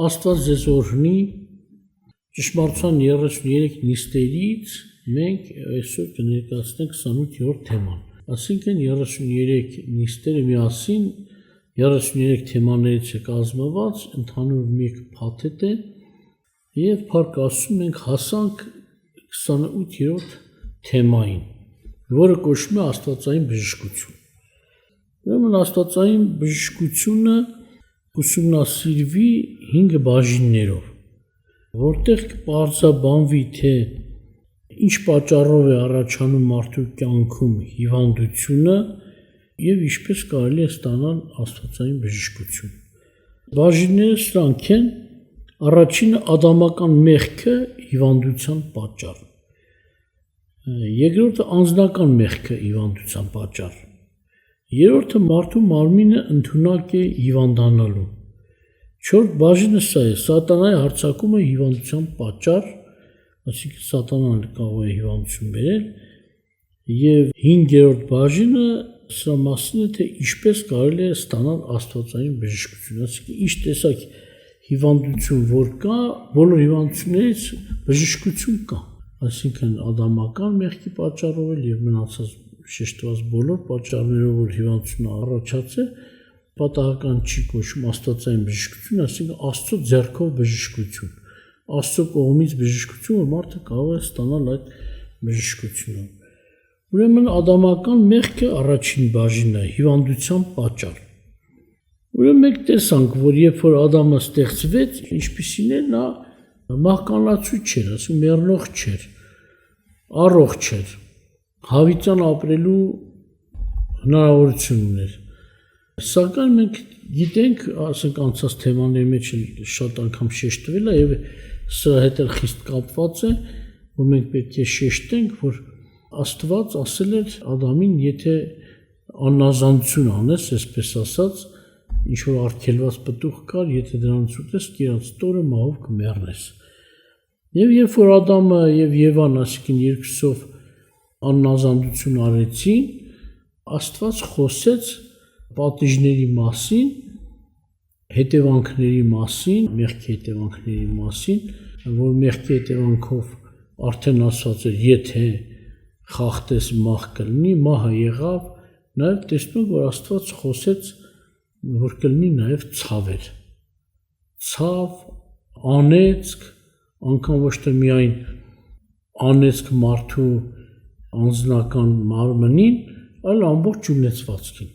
Աստված ձեզ օրհնի ճշմարտության 33 նիստերից մենք այսօր կներկայացնենք 28-րդ թեման։ Այսինքն 33 նիստերը միասին 33 թեմաներից է կազմված, ընդհանուր մի փաթեթ է եւ փառք Աստծո մենք հասանք 28-րդ թեմային, որը կոչվում է աստվածային բժշկություն։ Ուրեմն աստվածային բժշկությունը ուսումնասիրվի 5 բաժիններով, որտեղ կպարզաբանվի, թե ինչ պատճառով է առաջանում մարդու կյանքում հիվանդությունը եւ ինչպես կարելի է ստանալ աստվածային բժշկություն։ Բաժինները սրանք են. առաջինը ադամական մեղքը հիվանդության պատճառ, երկրորդը անձնական մեղքը հիվանդության պատճառ, երրորդը մարդու մարմինը ընդունակ է հիվանդանալու, չորրորդ բաժինը սա է սատանայի հարձակումը հիվանդության պատճառ, այսինքն սատանան կարող է հիվանդություն բերել, եւ 5-րդ բաժինը սրա մասին է, թե ինչպես կարելի է ստանալ աստվածային բժշկություն, այսինքն ինչ տեսակ հիվանդություն որ կա, բոլոր հիվանդություններից բժշկություն կա, այսինքն ադամական մեղքի պատճառով եւ մնացած շեշտված բոլոր պատճառներով որ հիվանդությունը առաջացել, պատահական չի կոչվում աստվածային բժշկություն, այսինքն Աստծո ձեռքով բժշկություն, Աստծո կողմից բժշկություն, որ մարդը կարող է ստանալ այդ բժշկությունը։ Ուրեմն ադամական մեղքը առաջին բաժինն է, հիվանդության պատճառ։ Ուրեմն մենք տեսանք, որ երբ որ Ադամը ստեղծվեց, ինչպիսին է նա մահկանացու չէր, ասում մեռնող չէր, առողջ էր, հավիտյան ապրելու հնարավորություն ուներ։ Սակայն մենք գիտենք, ասենք անցած թեմաների մեջ շատ անգամ շեշտվել է եւ սրա հետ էլ խիստ կապված է, որ մենք պետք է շեշտենք, որ Աստված ասել էր Ադամին, եթե աննազանություն անես, այսպես ասած, ինչ որ արգելված պտուղ կար, եթե դրանից ուտես, կիրած տորը մահով կմեռնես։ Եվ երբ որ Ադամը եւ Եվան, այսինքն երկուսով աննազանդություն արեցին, Աստված խոսեց պատիժների մասին, հետևանքների մասին, մեղքի հետևանքների մասին, որ մեղքի հետևանքով արդեն ասված էր, եթե խախտես մահ կլինի, մահը եղավ, նաեւ տեսնում որ Աստված խոսեց, որ կլինի նաեւ ցավեր, ցավ, անեծք, անգամ ոչ թե միայն անեծք մարդու անձնական մարմնին, այլ ամբողջ ունեցվածքին,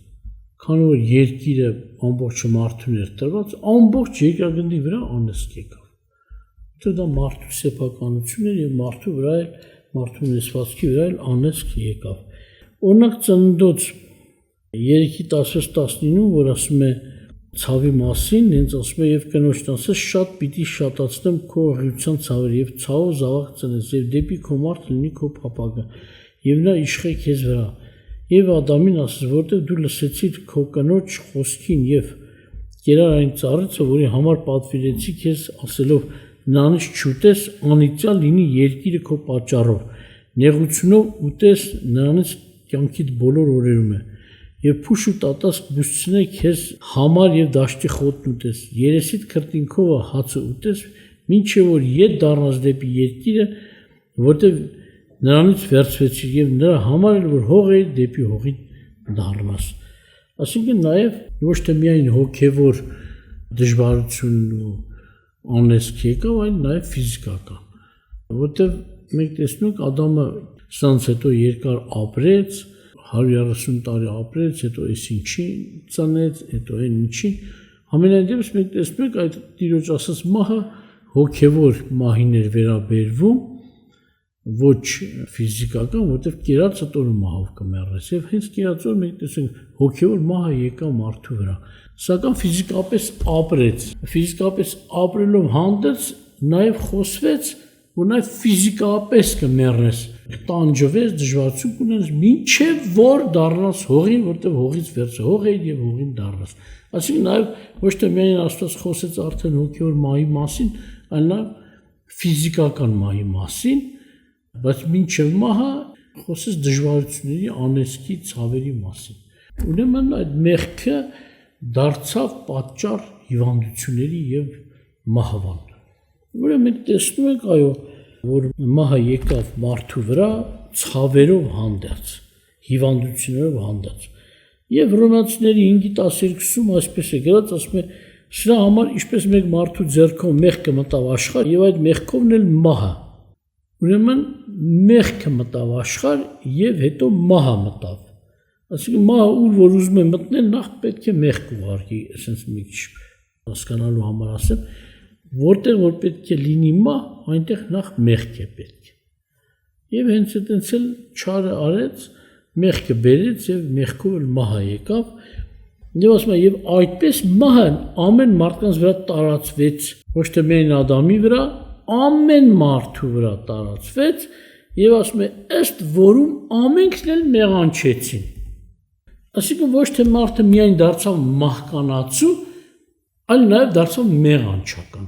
քանի որ երկիրը ամբողջը մարդուն էր տրված, ամբողջ երկրագնդի վրա անեծք եկավ, դա մարդու սեփականություն էր եւ մարդու վրա էլ մարդու ունեցվածքի վրա էլ անեծք եկավ։ Օրինակ Ծննդոց 3:16-19, որ ասում է ցավի մասին, հենց ասում է եւ կնոջն ասես շատ պիտի շատացնեմ քո ողջության ցավերը եւ ցավով զավակ ծնես եւ դեպի քո մարդ լինի քո փապագը եւ նա իշխե քեզ վրա։ Եվ Ադամին ասես, որտեղ դու լսեցիր քո կնոջ խոսքին եւ կերար այն ծառիցը, որի համար պատվիրեցի քեզ ասելով նրանից չուտես, անիծյալ լինի երկիրը քո պատճառով, նեղությունով ուտես նրանից կյանքիդ բոլոր օրերում է, եւ փուշ ու տատասկ բուսցնե քեզ համար եւ դաշտի խոտն ուտես, երեսիդ քրտինքովը հացը ուտես, մինչեւ որ ետ դառնաս դեպի երկիրը, որտեղ նրանից վերցվեցիր եւ նրա համար էլ որ հող է դեպի հողին դառնաս։ Այսինքն նաեւ ոչ թե միայն հոգեվոր դժվարությունն ու անեծք եկավ, այլ նաեւ ֆիզիկական, որտեղ մենք տեսնում ենք Ադամը սրանց հետո երկար ապրեց, 130 տարի ապրեց, հետո այս ինչի ծնեց, հետո այն ինչի, ամենայն դեպս մենք տեսնում ենք այդ Տիրոջ ասած մահը հոգեվոր մահին էր վերաբերվում, ոչ ֆիզիկական, որտեղ կերածը տորը մահով կմեռնես եւ հենց կերած օր մենք տեսնում հոգեվոր մահը եկավ մարդու վրա, սակայն ֆիզիկապես ապրեց, ֆիզիկապես ապրելով հանդերձ նաեւ խոսվեց, որ նաեւ ֆիզիկապես կմեռնես, տանջվես, դժվարություն կունենաս, մինչեւ որ դառնաս հողին, որտեղ հողից վերցը հող է եւ հողին դառնաս։ Այսինքն նաեւ ոչ թե միայն Աստված խոսեց արդեն հոգեվոր մահի մասին, այլ նաեւ ֆիզիկական մահի մասին, բայց մինչև մահը խոսեց դժվարությունների, անեծքի, ցավերի մասին։ Ուրեմն այդ մեղքը դարձավ պատճառ հիվանդությունների եւ մահվան։ Ուրեմն մենք տեսնում ենք, այո, որ մահը եկավ մարդու վրա ցավերով հանդերձ, հիվանդություններով հանդերձ։ Եվ Հռոմեացիների 5:12-ում այսպես է գրած, ասում է. «Սրա համար ինչպես մեկ մարդու ձեռքով մեղքը մտավ աշխարհ, եւ այդ մեղքովն էլ մահը»։ Ուրեմն մեղքը մտավ աշխարհ եւ հետո մահը մտավ։ Այսինքն մահը ուր որ ուզում է մտնել, նախ պետք է մեղք ուղարկի, ասենց մի քիչ հասկանալու համար ասեմ, որտեղ որ պետք է լինի մահ, այնտեղ նախ մեղք է պետք։ Եվ հենց այդպես էլ չարը արեց, մեղքը բերեց եւ մեղքով էլ մահը եկավ։ Եվ ասում է, եւ այդպես մահը ամեն մարդկանց վրա տարածվեց, ոչ թե միայն Ադամի վրա, ամեն մարդու վրա տարածվեց, եւ ասում է, ըստ որում ամենքն էլ մեղանչեցին։ Այսինքն ոչ թե մարդը միայն դարձավ մահկանացու, այլ նաեւ դարձավ մեղանչական։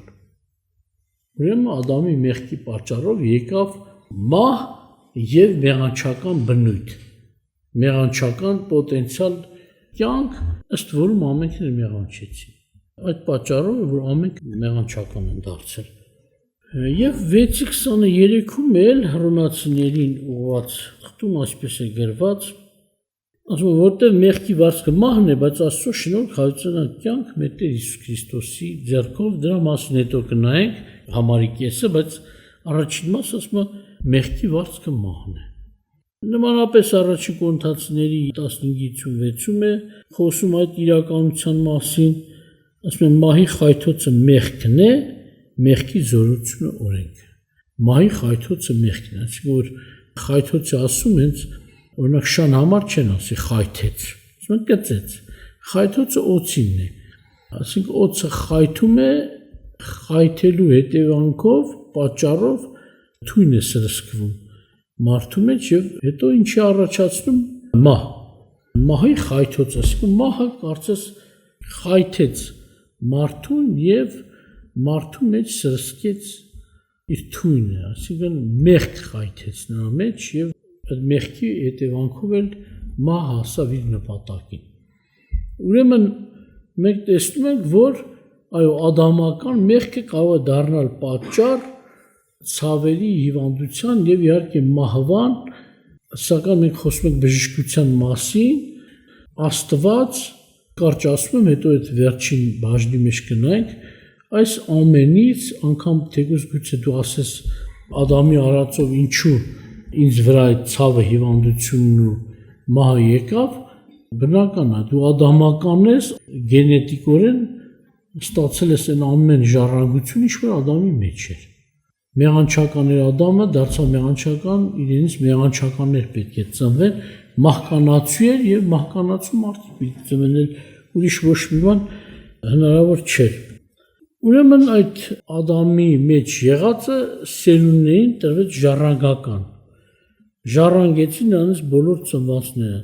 Ուրեմն Ադամի մեղքի պատճառով եկավ մահ եւ մեղանչական բնույթ, մեղանչական պոտենցիալ կյանք, ըստ որում ամենքն մեղանչեցին։ Այդ պատճառով որ ամենք մեղանչական են դարձել։ Եվ 6:23-ում էլ Հռոմեացիներին ուղղված խտում այսպես է գրված. ասում որտեղ մեղքի վարձքը մահն է, բայց Աստծո շնորհք հայրենական կյանք մեր Տեր Հիսուս Քրիստոսի ձեռքով, դրա մասին հետո կնայենք համարի կեսը, բայց առաջին մասը ասում է մեղքի վարձքը մահն է։ Նմանապես առաջին Կորինթացիների 15:56-ում է խոսում այդ իրականության մասին, ասում է մահի խայթոցը մեղքն է, մեղքի զորությունը օրենքը։ Մահի խայթոցը մեղքն է, այսինքն որ խայթոցը ասում հենց օրինակ շան համար չեն ասի խայթեց, ասում կծեց։ Խայթոցը օծինն է, այսինքն օծը խայթում է, խայթելու հետևանքով, պատճառով թույն է սրսկվում մարդու մեջ եւ հետո ինչի առաջացնում մահ։ Մահի խայթոց, այսինքն մահը կարծես խայթեց մարդուն եւ մարդու մեջ սրսկեց իր թույնը, այսինքն մեղք խայթեց նրա մեջ եւ այդ մեղքի հետևանքով էլ մահ հասավ իր նպատակին։ Ուրեմն մենք տեսնում ենք, որ այո, ադամական մեղքը կարող է դառնալ պատճառ ցավերի, հիվանդության եւ իհարկե մահվան, սակայն մենք խոսում ենք բժշկության մասին, Աստված կարճ ասում եմ, հետո այդ վերջին բաժնի մեջ կնայենք, այս ամենից անգամ թեկուզ գուցե դու ասես Ադամի արածով ինչու ինձ վրա այդ ցավը, հիվանդությունն ու մահը եկավ, բնական է, դու ադամական ես, գենետիկորեն ստացել ես այն ամեն ժառանգություն, ինչ որ Ադամի մեջ էր։ Մեղանչական էր Ադամը, դարձավ մեղանչական, իրենից մեղանչականներ պետք է ծնվեն, մահկանացու էր եւ մահկանացու մարդիկ պետք է ծնվեն, ուրիշ ոչ մի բան հնարավոր չէր։ Ուրեմն այդ Ադամի մեջ եղածը սերունդներին տրվեց ժառանգական։ Ժառանգեցին նրանց բոլոր ծնվածները։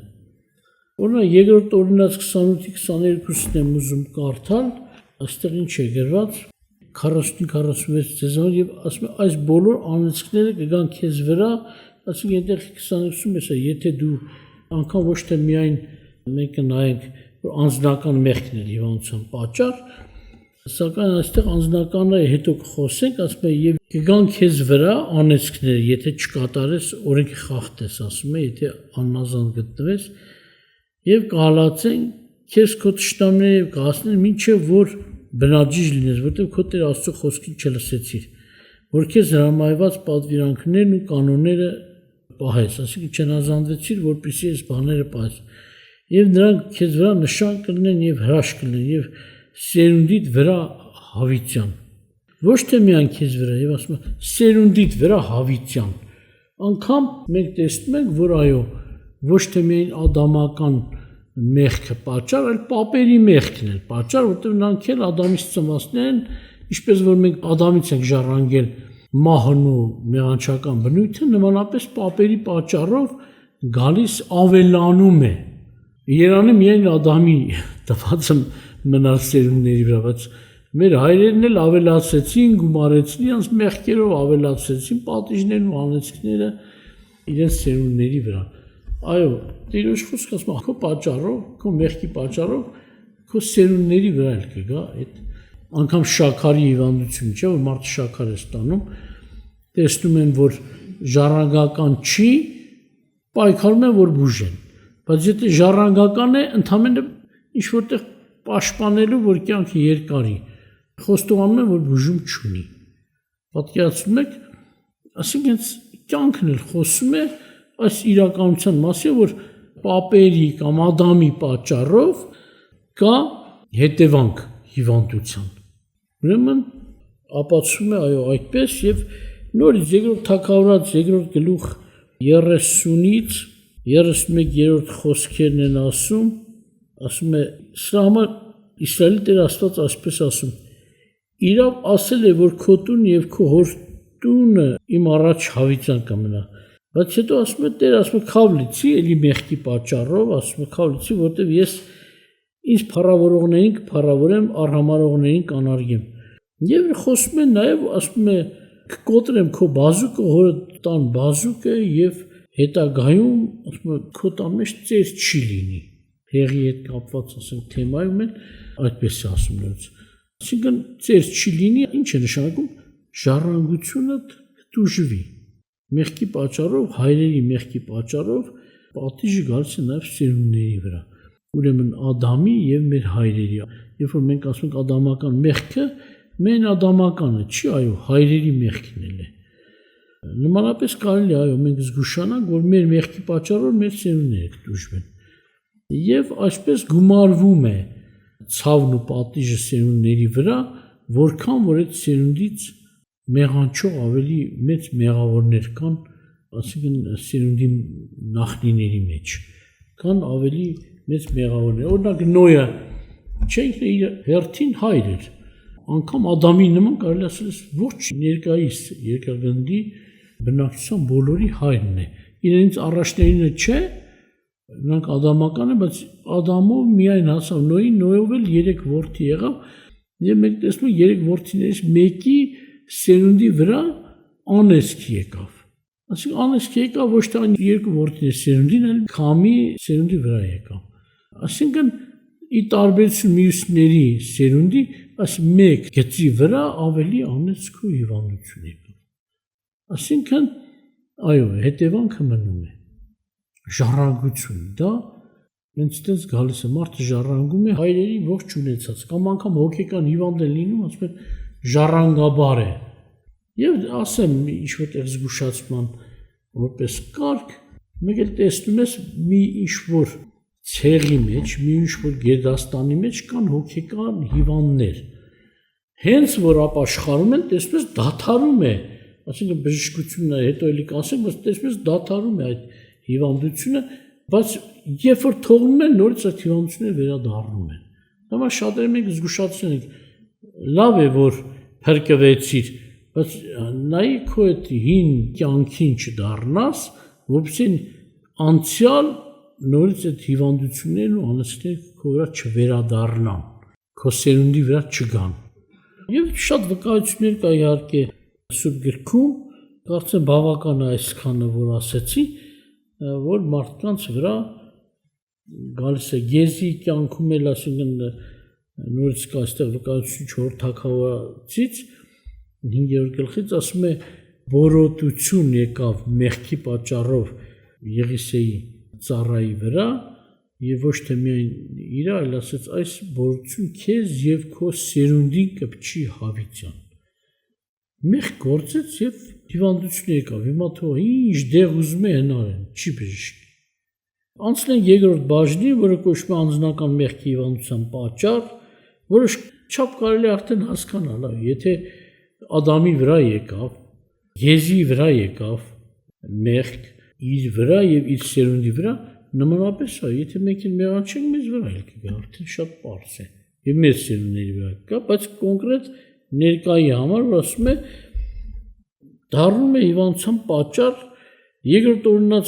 Օրինակ երկրորդ օրինաց 28-22-ն եմ ուզում կարդալ, այստեղ ինչ է գրված 40-46 ծեզան եւ ասում է այս բոլոր անեծքները կգան քեզ վրա, ասենք այնտեղ 20-ում է, եթե դու անգամ ոչ թե միայն մենք նայենք որ անձնական մեղքն է հիվանդության պատճառ, սակայն այստեղ անձնականը հետո կխոսենք, ասում է եւ կգան քեզ վրա անեծքները, եթե չկատարես օրենքի խախտես, ասում է, եթե աննազան գտնվես եւ կհալածեն քեզ քո ճշտամները եւ կհասնեն մինչեւ որ բնաջիջ լինես, որտեղ քո Տեր Աստծո խոսքին չլսեցիր, որ քեզ հրամայված պատվիրանքներն ու կանոնները պահես, ասենք չնազանդվեցիր, որպեսզի այս բաները պահես։ Եվ նրանք քեզ վրա նշան կլինեն եւ հրաշք կլինեն եւ սերունդիդ վրա հավիտյան։ Ոչ թե միայն քեզ վրա, եւ ասում է սերունդիդ վրա հավիտյան։ Անկամ մենք տեսնում ենք, որ այո, ոչ թե միայն ադամական մեղքը պատճառ, այլ պապերի մեղքն է պատճառ, որտեղ նրանք էլ Ադամից ծնվածներ են, ինչպես որ մենք Ադամից ենք ժառանգել մահն ու մեղանչական բնույթը, նմանապես պապերի պատճառով գալիս ավելանում է։ Երանը միայն Ադամի տված մնալ սերունդների վրա, բայց մեր հայրերն էլ ավելացեցին, գումարեցին, իրենց մեղքերով ավելացեցին պատիժներն ու անեծքները իրենց սերունդների վրա։ Այո, Տիրոջ խոսքը ասում է, քո պատճառով, քո մեղքի պատճառով, քո սերունդների վրա էլ կգա այդ անգամ շաքարի հիվանդություն չէ, որ մարդը շաքար է ստանում, տեսնում են, որ ժառանգական չի, պայքարում են, որ բուժեն։ Բայց եթե ժառանգական է, ընդհանրապես ինչ որտեղ պաշտպանելու, որ կյանքը երկարի, խոստովանում են, որ բուժում չունի։ Պատկերացնում եք, ասենք կյանքն էլ խոսում է այս իրականության մասին, որ պապերի կամ Ադամի պատճառով կա հետևանք հիվանդության։ Ուրեմն ապացուցում է այո այդպես եւ նորից երկրորդ թագավորաց երկրորդ գլուխ 30-ից 31-րդ խոսքերն են ասում է սրա համար Իսրայելի Տեր Աստված այսպես ասում. իրավ ասել է, որ քո տունը եւ քո հոր տունը իմ առաջ հավիտյան կմնա։ Բայց հետո ասում է Տեր, ասում է քավ լիցի, էլի մեղքի պատճառով, ասում է քավ լիցի, որտեվ ես ինձ փառավորողներին կփառավորեմ, արհամարողներին կանարգեմ։ Եվ խոսում է նաեւ, ասում է կկոտրեմ քո բազուկը, հորը տան բազուկը եւ հետագայում, ասում է քո տան մեջ ծեր չի լինի։ Հեղի հետ կապված ասենք թեմայում են այդպես է ասում նորից։ Այսինքն ծեր չի լինի, ինչ է նշանակում ժառանգությունը դուժվի։ Մեղքի պատճառով, հայրերի մեղքի պատճառով պատիժը գալիս է նաև սերունդների վրա։ Ուրեմն Ադամի եւ մեր հայրերի։ Երբ որ մենք ասում ենք ադամական մեղքը, մեն ադամականը չի, այո, հայրերի մեղքն է։ Նմանապես կարելի է, այո, մենք զգուշանանք, որ մեր մեղքի պատճառով մեր սերունդները կդուժվեն։ Եվ այսպես գումարվում է ցավն ու պատիժը սերունդների վրա, որքան որ այդ սերունդից մեղանչող ավելի մեծ մեղավորներ կան, ասիկն սերունդի նախնիների մեջ, կան ավելի մեծ մեղավորներ։ Օրինակ Նոյը չէ ինքն իր հերթին հայր էր, անգամ Ադամի նման կարելի ասել ոչ ներկայիս երկրագնդի բնակչության բոլորի հայրն է։ Իրենց առաջներինը չէ, նրանք ադամական են, բայց Ադամով միայն հասավ Նոյին, Նոյով էլ 3 որդի եղավ, եւ մենք տեսնում 3 որդիներից մեկի սերունդի վրա անեսք եկավ։ Այսինքն անեսք եկավ ոչ թե 2 որդիների սերունդին, այլ քամի սերունդի վրա եկավ։ Այսինքն ի տարբերություն մյուսների սերունդի, այս մեկ գծի վրա ավելի անեսք ու հիվանդություն եկավ։ Այսինքն այո, հետևանքը մնում է։ Ժառանգություն, դա ինձ դες գալիս է մարդը ժառանգում է հայրերի ողջ ունեցած կամ անգամ հոգեկան հիվանդ է լինում, ասում են ժառանգաբար է։ Եվ ասեմ ինչ որտեղ զգուշացման որպես կարգ, մեկ էլ տեսնում ես մի ինչ որ ցեղի մեջ, մի ինչ որ գերդաստանի մեջ կան հոգեկան հիվանդներ։ Հենց որ ապաշխարում են, տեսնում ես դադարում է, այսինքն բժշկությունն է, հետո էլի կասեմ, բայց տեսնում ես դադարում է այդ հիվանդությունը, բայց երբ որ թողնում են, նորից այդ հիվանդությունները վերադառնում են։ Դա շատերը մենք զգուշացնում ենք, լավ է որ փրկվեցիր, բայց նայի քո այդ հին կյանքին չդառնաս, որովհետեւ անցյալ նորից այդ հիվանդություններն ու անասիները քո վրա չվերադառնան, քո սերունդի վրա չգան։ Եվ շատ վկայություններ կա իհարկե Սուրբ գրքում, կարծեմ բավական է այսքանը որ ասեցի, որ մարդկանց վրա գալիս է Գեզի կյանքում էլ ասինքն նորից կա այստեղ վկայություն 4 թագավորացից 5-րդ գլխից ասում է բորոտություն եկավ մեղքի պատճառով Եղիսեի ծառայի վրա եւ ոչ թե միայն իր, այլ ասեց այս բորոտություն քեզ եւ քո սերունդին կպչի հավիտյան։ Մեղք գործեց եւ հիվանդություն եկավ, հիմա թող ինչ դեղ ուզում է հնարեն, չի բժշկի։ Անցնենք երկրորդ բաժնի, որը կոչվում է անձնական մեղքի հիվանդության պատճառ, որը չափ կարելի արդեն հասկանալ, եթե Ադամի վրա եկավ, Գեզի վրա եկավ մեղք իր վրա եւ իր սերունդի վրա, նմանապես է, եթե մենք էլ մեղանչենք, մեզ վրա էլ կգա, արդեն շատ պարզ է։ Եվ մեր սերունդների վրա կա, բայց կոնկրետ ներկայի համար որ ասում է դառնում է հիվանդության պատճառ երկրորդ օրինաց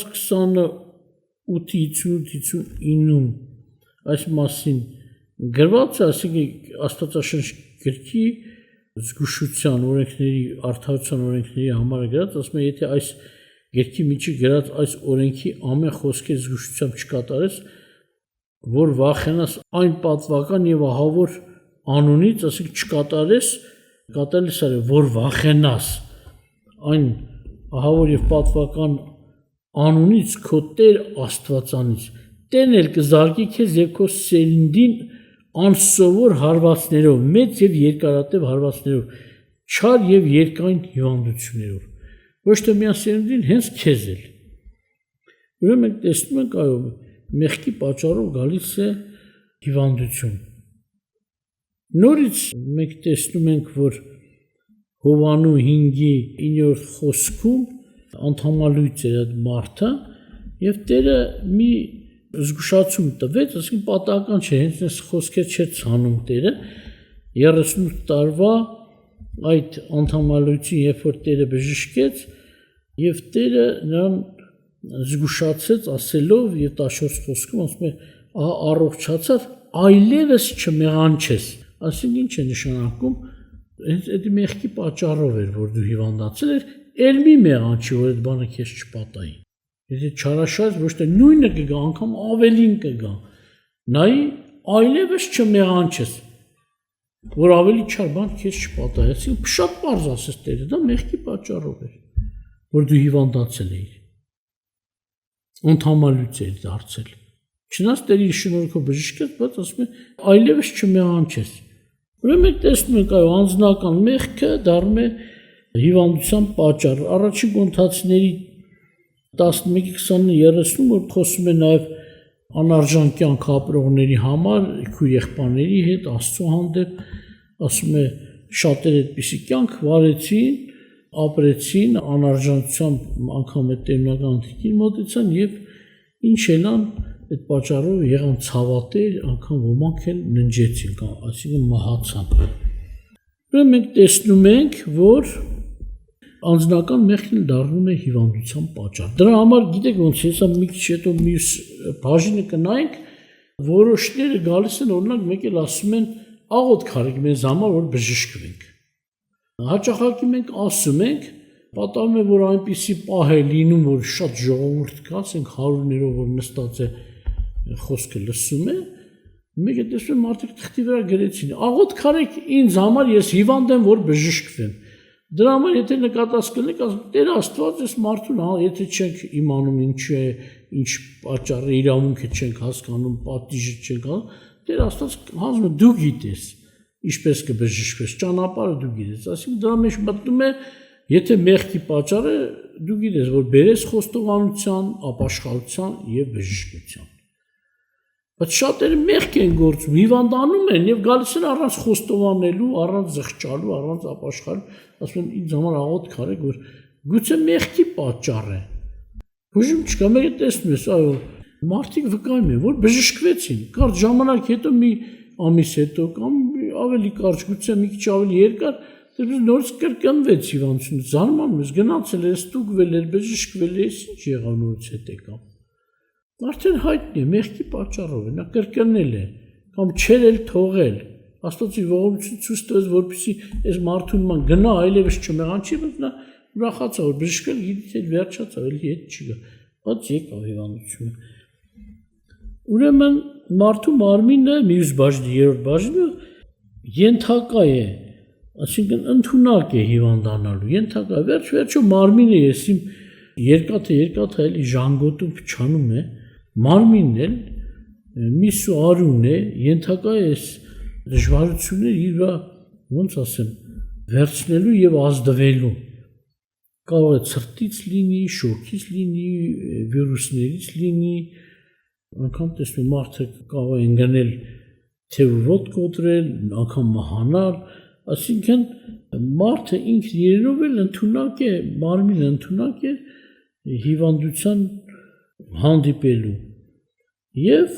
28-59-ում այս մասին գրված է, ասենք Աստվածաշնչ գրքի զգուշության օրենքների արդարության օրենքների համար գրած, ասում է եթե այս գրքի միջի գրած այս օրենքի ամեն խոսքը զգուշությամբ չկատարես, որ վախենաս այն պատվական եւ ահավոր անունից, ասենք չկատարես, կատարելիս արի, որ վախենաս այն ահավոր եւ պատվական անունից քո Տեր Աստվածանից, Տերն էլ կզարգի քեզ եւ քո սերնդին անսովոր հարվածներով, մեծ եւ երկարատև հարվածներով, չար եւ երկայն հիվանդություններով, ոչ թե միայն սերնդին, հենց քեզ էլ։ Ուրեմն մենք տեսնում ենք, այո, մեղքի պատճառով գալիս է հիվանդություն։ Նորից մենք տեսնում ենք, որ Հովանու 5:9 խոսքում անդամալույց էր այդ մարդը եւ Տերը մի զգուշացում տվեց, ասենք պատահական չէ, հենց այս խոսքեր չէ ցանում Տերը 38 տարվա այդ անդամալույցին, երբ որ Տերը բժշկեց եւ Տերը նրան զգուշացեց ասելով եւ 14 խոսքում ասում է ահա առողջացավ, այլևս չմեղանչես։ Այսինքն ինչ է նշանակում, հենց այդ մեղքի պատճառով էր, որ դու հիվանդացել ես, ել մի մեղանչի, որ այդ բանը քեզ չպատահի։ Եթե չարաշահես, ոչ թե նույնը կգա, անգամ ավելին կգա։ Նայ այլևս չմեղանչես, որ ավելի չար բան քեզ չպատահի։ Այսինքն շատ պարզ ասես Տերը, դա մեղքի պատճառով էր, որ դու հիվանդացել էիր։ Անդամալույց էր դարձել։ Չնայած Տերի շնորհքով բժշկեց, բայց ասում է այլևս չմեղանչես։ Ուրեմն մենք տեսնում ենք, այո, անձնական մեղքը դառնում է հիվանդության պատճառ։ Առաջին կոնթացիների 11:20-30, որ խոսում է նաև անարժան կյանք ապրողների համար, քույր եղբայրների հետ, Աստծո հանդեպ, ասում է շատերը այդպիսի կյանք վարեցին, ապրեցին, անարժանությամբ անգամ այդ տերունական ընթրիքին մոտեցան եւ ինչ ելան այդ պատճառով եղան ցավատեր, անգամ ոմանք էլ ննջեցին, այսինքն մահացան։ Ուրեմն մենք տեսնում ենք, որ անձնական մեղքն դառնում է հիվանդության պատճառ։ Դրա համար գիտեք ոնց է, հեսա մի քիչ հետո մյուս բաժինը կնայենք, որոշները գալիս են, օրինակ մեկ էլ ասում են աղոթք արեք մեզ համար, որ բժշկվենք։ Հաճախակի մենք ասում ենք, պատահում է, որ այնպիսի պահ է լինում, որ շատ ժողովուրդ կա, ասենք հարյուրներով որ նստած է խոսքը լսում է, մեկ է տեսնում մարդիկ թղթի վրա գրեցին, աղոթք արեք ինձ համար, ես հիվանդ եմ, որ բժշկվեմ։ Դրա համար եթե նկատած կլինեք, ասում Տեր Աստված այս մարդուն, եթե չենք իմանում ինչու է, ինչ պատճառ է, իրավունքը չենք հասկանում, պատիժը չենք հասկանում, Տեր Աստված հանձնում է դու գիտես, ինչպես կբժշկվես, ճանապարհը դու գիտես, այսինքն դրա մեջ մտնում է, եթե մեղքի պատճառը դու գիտես, որ բերես խոստովանության, ապաշխարության եւ բժշկության։ Բայց շատերը մեղք են գործում, հիվանդանում են եւ գալիս են առանց խոստովանելու, առանց զղջալու, առանց ապաշխարելու, ասում են ինձ համար աղոթք արեք, որ գուցե մեղքի պատճառ է։ Բուժում չկա, մեկ տեսնում ես, այո, մարդիկ վկայում են, որ բժշկվեցին, կարճ ժամանակ հետո մի ամիս հետո կամ ավելի կարճ, գուցե մի քիչ ավելի երկար, դեռ նորից կրկնվեց հիվանդությունը, զարմանում ես, գնացել ես, ստուգվել էր, բժշկվել ես, ինչ եղավ նորից հետ եկավ։ Արդեն հայտնի է, մեղքի պատճառով է, նա կրկնել է, կամ չեր էլ թողել։ Աստծո ողորմությունը ցույց տվեց, որպեսզի այս մարդուն ման գնա, այլևս չմեղանչի, բայց նա ուրախացավ, որ բժշկել գիտի թե վերջացավ, էլի հետ չգա, բայց եկավ հիվանդությունը։ Ուրեմն մարդու մարմինը, մյուս բաժնի, երրորդ բաժինը ենթակա է, այսինքն ընդունակ է հիվանդանալու, ենթակա, վերջ-վերջո մարմինը ես իմ երկաթը էլի ժանգոտում փչանում է, մարմինն էլ միս ու արուն է, ենթակա է դժվարություններ իր վրա, ոնց ասեմ, վերցնելու եւ ազդվելու։ Կարող է ցրտից լինի, շոկից լինի, վիրուսներից լինի, անգամ տեսնում մարդը կարող է ընկնել թեւուոտ կոտրել, անգամ մահանալ, այսինքն մարդը ինքն իրենով էլ ընդունակ է, մարմինը ընդունակ է հիվանդության հանդիպելու։ Եվ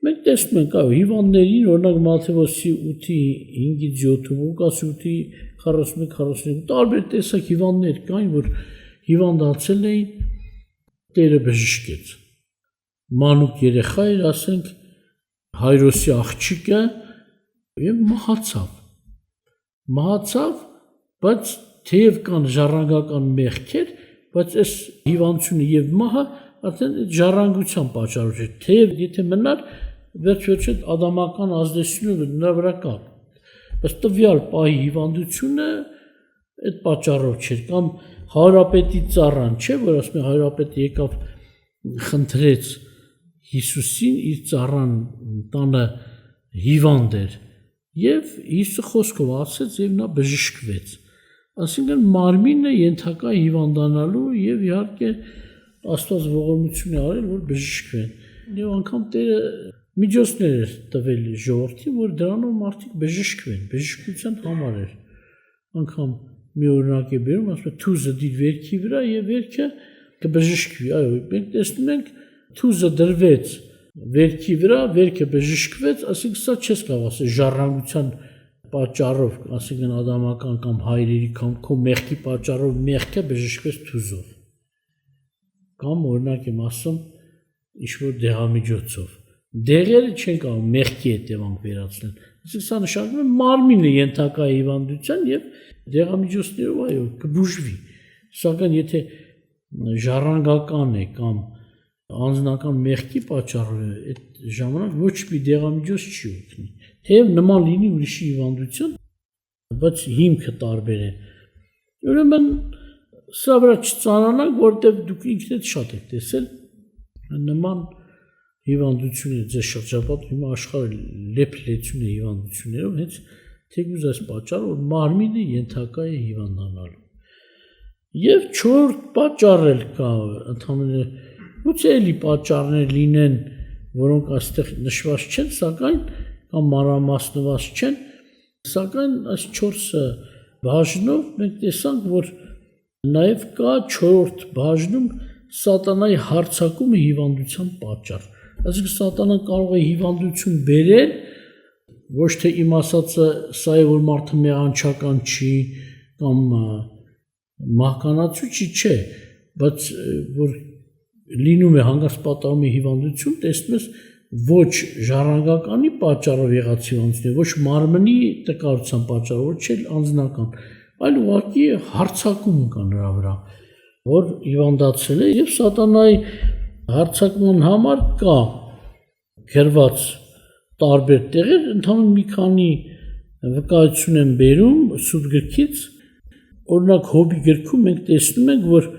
մենք տեսնում ենք, այո, հիվանդներին, օրինակ Մատթեոս 8:5-7, Ղուկաս 8:41-42 տարբեր տեսակ հիվանդներ կային, որ հիվանդացել էին, Տերը բժշկեց։ Մանուկ երեխա էր, ասենք, Հայրոսի աղջիկը եւ մահացավ, բայց թեև կան ժառանգական մեղքեր, բայց այս հիվանդությունը եւ մահը արդեն ժառանգության պատճառով չէ, թեև եթե մնար վերջ-վերջը ադամական ազդեցությունը նրա վրա կա։ բայց տվյալ պահի հիվանդությունը այդ պատճառով չէր, կամ հարապետի ծառան չէ, որ ասում է հարապետը եկավ խնդրեց Հիսուսին իր ծառան տանը հիվանդ էր եւ Հիսուսը խոսքով ասեց եւ նա բժշկվեց, այսինքն մարմինը ենթակա հիվանդանալու եւ իհարկե Աստված ողորմություն է արել, որ բժշկվեն։ Եվ անգամ Տերը միջոցներ էր տվել ժողովրդին, որ դրանով մարդիկ բժշկվեն, բժշկության համար էր։ Անգամ մի օրինակ է բերում, ասում է թուզը դիր վերքի վրա եւ վերքը կբժշկվի։ Այո, մենք տեսնում ենք թուզը դրվեց վերքի վրա, վերքը բժշկվեց, ասենք սա չես կարող ասել ժառանգության պատճառով, ասենք ադամական կամ հայրերի կամ քո մեղքի պատճառով մեղքը բժշկվեց թուզով։ Կամ օրինակ եմ ասում ինչ-որ դեղամիջոցով։ Դեղերը չեն կարող մեղքի հետևանք վերացնել։ Այսինքն սա նշանակում է մարմինը ենթակա հիվանդության եւ դեղամիջոցներով այո կբուժվի։ Սակայն եթե ժառանգական է կամ անձնական մեղքի պատճառով է, այդ ժամանակ ոչ մի դեղամիջոց չի օգնի։ Թեև նման լինի ուրիշի հիվանդություն, բայց հիմքը տարբեր է։ Ուրեմն սա վրա չծանրանանք, որտեղ դուք ինքներդ շատ եք տեսել նման հիվանդություններ ձեզ շրջապատում, հիմա աշխարհը լեփ-լեցուն է հիվանդություններով, հենց թեկուզ այս պատճառը, որ մարմինը ենթակա է հիվանդանալու։ Եվ չորրորդ պատճառ էլ կա, ընդհանրապես գուցե էլի պատճառներ լինեն, որոնք այստեղ նշված չեն, սակայն կամ մանրամասնված չեն, սակայն այս 4 բաժնով մենք տեսանք, որ նաև կա 4-րդ բաժնում սատանայի հարձակումը հիվանդության պատճառ։ Այսինքն սատանան կարող է հիվանդություն բերել, ոչ թե իմ ասածը սա է, որ մարդը մեղանչական չի կամ մահկանացու չի, չէ, բայց որ լինում է հանգարց պատահում է հիվանդություն, տեսնում ես ոչ ժառանգականի պատճառով եղած հիվանդություն, ոչ մարմնի տկարության պատճառով, ոչ էլ անձնական, այլ ուղղակի հարձակում կա նրա վրա, որ հիվանդացել է եւ սատանայի հարձակման համար կա գրված տարբեր տեղեր, ընդհանուր մի քանի վկայություն են բերում Սուրբ գրքից, օրինակ Հոբի գրքում մենք տեսնում ենք, որ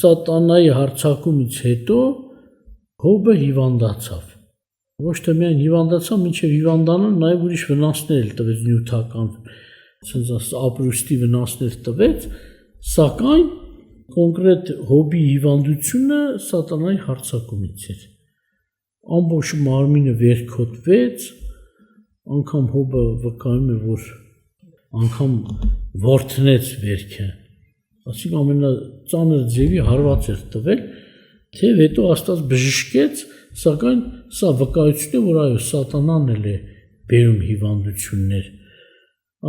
սատանայի հարձակումից հետո Հոբը հիվանդացավ։ Ոչ թե միայն հիվանդացավ, մինչև հիվանդանալ նաև ուրիշ վնասներ էլ տվեց նյութական, ասես ապրուստի վնասներ տվեց, սակայն կոնկրետ Հոբի հիվանդությունը սատանայի հարձակումից էր։ Ամբողջ մարմինը վերքոտվեց, անգամ Հոբը վկայում է, որ անգամ ворթնեց վերքը, այսինքն ամենածանր ձևի հարված էր տվել, թեև հետո Աստված բժշկեց, սակայն սա վկայություն է, որ այո սատանան էլ է բերում հիվանդություններ։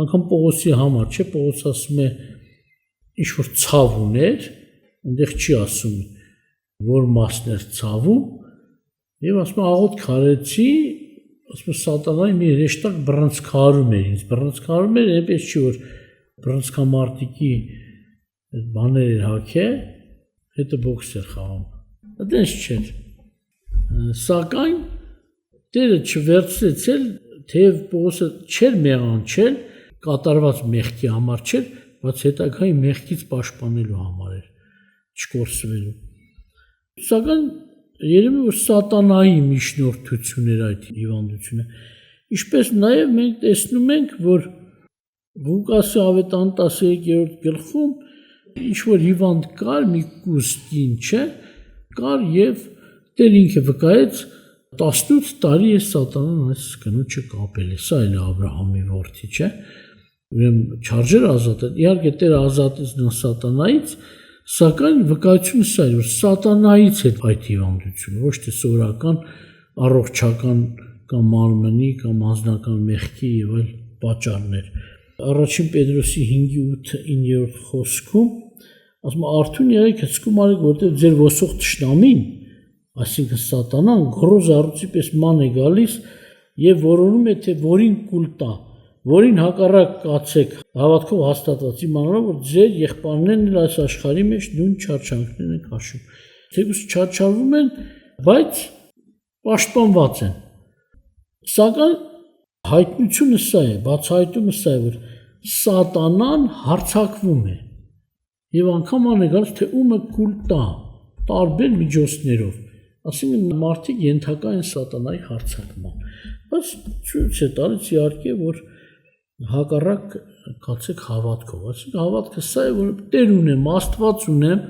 Անգամ Պողոսի համար չէ, Պողոս ասում է ինչ որ ցավ ուներ, այնտեղ չի ասում որ մասներ ցավում, եւ ասում է աղոտ քարեցի, ասում է սատանայի մի հեշտակ բռնցքարում էր ինձ, բռնցքարում էր, այնպես չի որ բռնցքամարտիկի այդ բաներ էր հագե, հետո բոքս էր խաղում։ Այդպես չէր։ Սակայն Տերը չվերցրեց էլ, թեև Պողոսը չէր մեղանչել, կատարված մեղքի համար չէր, բայց հետագայի մեղքից պաշտպանելու համար էր, չկորսվելու։ Սակայն երևի որ սատանայի միջնորդություն էր այդ հիվանդությունը։ Ինչպես նաև մենք տեսնում ենք, որ Ղուկասի ավետարան 13-րդ գլխում ինչ որ հիվանդ կար, մի կուստին, չէ, կար եւ Տեր ինքը վկայեց 18 տարի է սատանան այս կնոջը կապել է, սա էլ Աբրահամի որդի, չէ։ Ուրեմն չարժեր ազատել, իհարկե Տերը ազատեց նա սատանայից, սակայն վկայությունը սա էր, որ սատանայից է այդ հիվանդությունը, ոչ թե սովորական առողջական կամ մարմնի կամ անձնական մեղքի եւ այլ պատճառներ։ Առաջին Պետրոսի 5:8-9 խոսքում ասում է արթուն եղեք հսկում արեք, որտեղ ձեր ոսող թշնամին, այսինքն սատանան գռոզ առուծի պես ման է գալիս եւ որոնում է թե որին կուլ տա, որին հակառակ կացեք հավատքով հաստատված իմանալով որ ձեր եղբայրներն էլ այս աշխարհի մեջ նույն չարչանքներն են քաշում։ Թեկուզ չարչարվում են, բայց պաշտպանված են։ Սակայն Հայտնությունը սա է, բացահայտումը սա է, որ սատանան հարձակվում է։ Եվ անգամ անեգալ թե ումը կուլ տա, տարբեր միջոցներով, ասինքն մարդիկ ենթակա են սատանայի հարձակման։ Բայց ցույց է տալիս իհարկե, որ հակառակ կացեք հավատքով, ասինքն հավատքը սա է, որ Տեր ունեմ, Աստված ունեմ,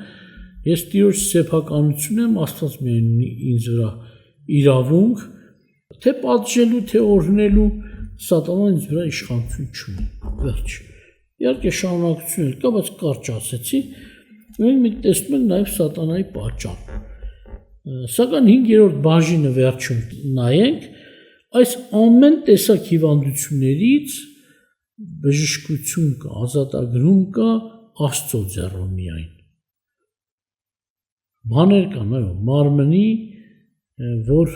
ես Տիրոջ սեփականություն եմ, Աստված միայն ունի ինձ վրա իրավունք, թե պատժելու, թե օրհնելու, սատանան ինձ վրա իշխանություն չունի, վերջ։ Իհարկե շարունակություն կա, բայց կարճ ասեցի, մենք տեսնում ենք նաև սատանայի պատճառ։ Սակայն 5-րդ բաժինը վերջում նայենք, այս ամեն տեսակ հիվանդություններից բժշկություն կա, ազատագրում կա Աստծո ձեռով միայն։ Բաներ կան, այո, մարմնի, որ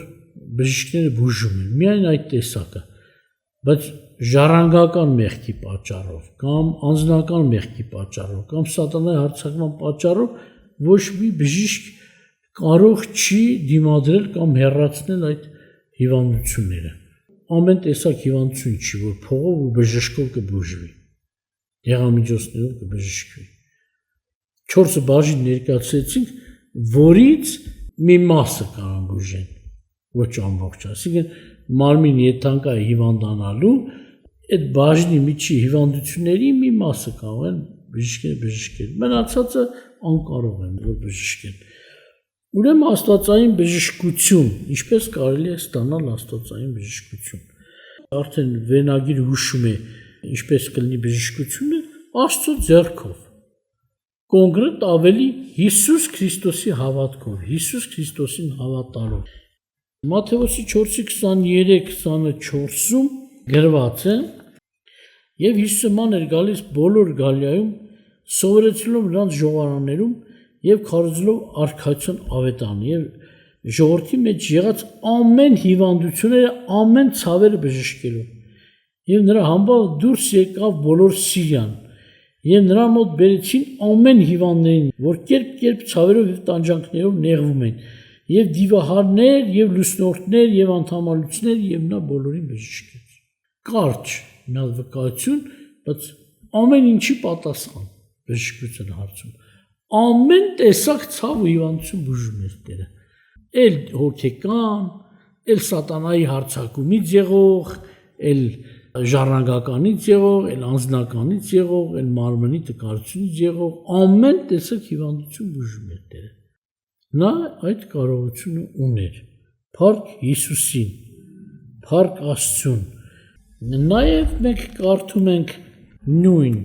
բժիշկները բուժում են, միայն այդ տեսակը, բայց ժառանգական մեղքի պատճառով կամ անձնական մեղքի պատճառով կամ սատանայի հարձակման պատճառով ոչ մի բժիշկ կարող չի դիմադրել կամ հեռացնել այդ հիվանդությունները։ Ամեն տեսակ հիվանդություն չի, որ փողով ու բժշկով կբուժվի, դեղամիջոցներով կբժշկվի։ 4 բաժին ներկայացրեցինք, որից մի մասը կարող բուժեն, ոչ ամբողջ, ասիկան մարմին եթանկա է հիվանդանալու, այդ բաժնի միջի հիվանդությունների մի մասը կարող են բժշկել, մնացածը անկարող են, որ բժշկեն։ Ուրեմն աստվածային բժշկություն, ինչպես կարելի է ստանալ աստվածային բժշկություն։ Արդեն վենագիր հուշում է, ինչպես կլինի բժշկությունը, Աստծո ձեռքով։ Կոնկրետ ավելի Հիսուս Քրիստոսի հավատքով, Հիսուս Քրիստոսին հավատալով։ Մատթեոս 4:23-24-ում գրված է. Եվ Հիսուսը ման էր գալիս բոլոր Գալիլեայում, սովորեցնելով նրանց ժողովարաններում եւ քարոզելով արքայության ավետարանը եւ ժողովրդի մեջ եղած ամեն հիվանդությունները, ամեն ցավերը բժշկելով։ Եվ նրա համբավ դուրս եկավ բոլոր Սիրիան, եւ նրա մոտ բերեցին ամեն հիվանդներին, որ կերպ ցավերով եւ տանջանքներով նեղվում են, եւ դիվահարներ, եւ լուսնորդներ, եւ անդամալություններ, եւ նա բոլորին բժշկեց։ Կարճ մի հատ վկայություն, բայց ամեն ինչի պատասխան բժշկության հարցում։ Ամեն տեսակ ցավ ու հիվանդություն բուժում էր Տերը։ Էլ հոգեկան, էլ սատանայի հարձակումից եղող, էլ ժառանգականից եղող, էլ անձնականից եղող, էլ մարմնի տկարությունից եղող, ամեն տեսակ հիվանդություն բուժում էր Տերը։ Նա այդ կարողությունը ուներ։ Փառք Հիսուսին, փառք Աստծուն։ Նաև մենք կարդում ենք նույն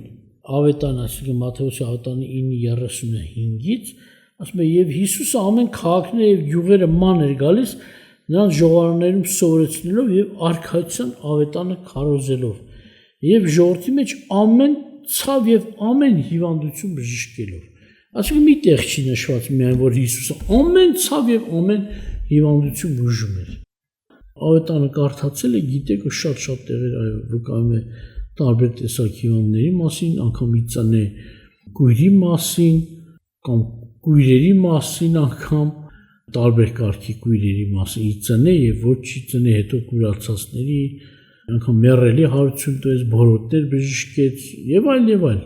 ավետարանը, այսինքն Մատթեոս ավետարանի 9:35-ից, ասում է եւ Հիսուսը ամեն քաղաքները եւ գյուղերը ման էր գալիս, նրանց ժողովարաններում սովորեցնելով եւ արքայության ավետարանը քարոզելով եւ ժողովրդի մեջ ամեն ցավ եւ ամեն հիվանդություն բժշկելով։ Այսինքն մի տեղ չի նշված միայն որ Հիսուսը ամեն ցավ եւ ամեն հիվանդություն բուժում էր։ Ավետարանը կարդացել է, գիտեք, շատ տեղեր այո վկայում է տարբեր տեսակ հիվանդների մասին, անգամ իծանե կույրի մասին կամ կույրերի մասին, անգամ տարբեր կարգի կույրերի մասին, իծանե եւ ոչ իծանե հետո կուրացածների, անգամ մեռելի հարություն տվեց, բորոտներ բժշկեց եւ այլ եւ այլ։